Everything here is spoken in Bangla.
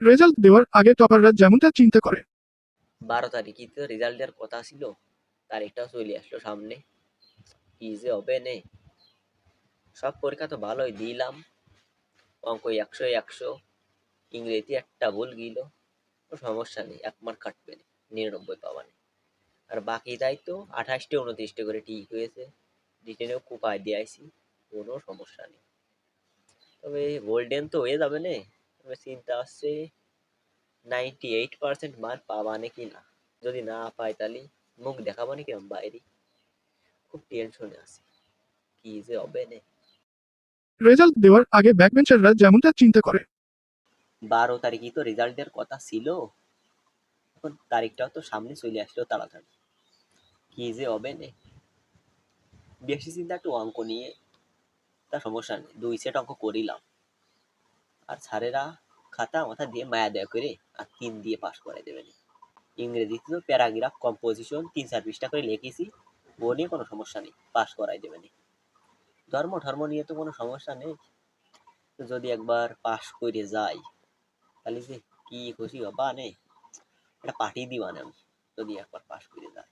রেজাল্ট দেওয়ার আগে টপাররা যেমনটা চিন্তা করে। 12 তারিখই তো রেজাল্ট দেওয়ার কথা ছিল, তারিখটাও চলে আসলো সামনে। কি যে হবে নে। সব পরীক্ষা তো ভালোই দিলাম, অঙ্ক 100-100, ইংরেজি একটা ভুল গিল, সমস্যা নেই, 1 মার্ক কাটবে না, 99 পাবা না। আর বাকি তাই তো 28টে 29টে করে ঠিক হয়েছে, রিটেনেও কুপায় দিয়ে আইছি, কোনো সমস্যা নেই। তবে গোল্ডেন তো হয়ে যাবে না, তবে চিন্তা আসছে 98% মার্ক পাবা নাকি না। যদি না পাই তাহলে মুখ দেখাবো নাকি আমি বাইরে, খুব টেনশনে আছি, কি যে হবে না। রেজাল্ট দেওয়ার আগে ব্যাকবেঞ্চাররা যেমনটা চিন্তা করে। 12 তারিখই তো রেজাল্টের কথা ছিল, এখন তারিখটাও তো সামনে চলে আসলো তাড়াতাড়ি, কি যে হবে না। বেশি চিন্তা একটু অঙ্ক নিয়ে, তা সমস্যা নেই, 2 সেট অঙ্ক করিলাম। আর স্যারেরা খাতা মাথা দিয়ে মায়া দেয়া করে আর 3 দিয়ে পাস করে দেবে না। ইংরেজিতে তো প্যারাগ্রাফ কম্পোজিশন 3-4 পৃষ্ঠা করে লিখেছি, ও নিয়ে কোনো সমস্যা নেই, পাস করাই দেবে না। ধর্ম ধর্ম নিয়ে তো কোনো সমস্যা নেই, তো যদি একবার পাস করে যাই তাহলে যে কি খুশি হবা নে, একটা পার্টি দিবা না আমি, যদি একবার পাস করে যাই।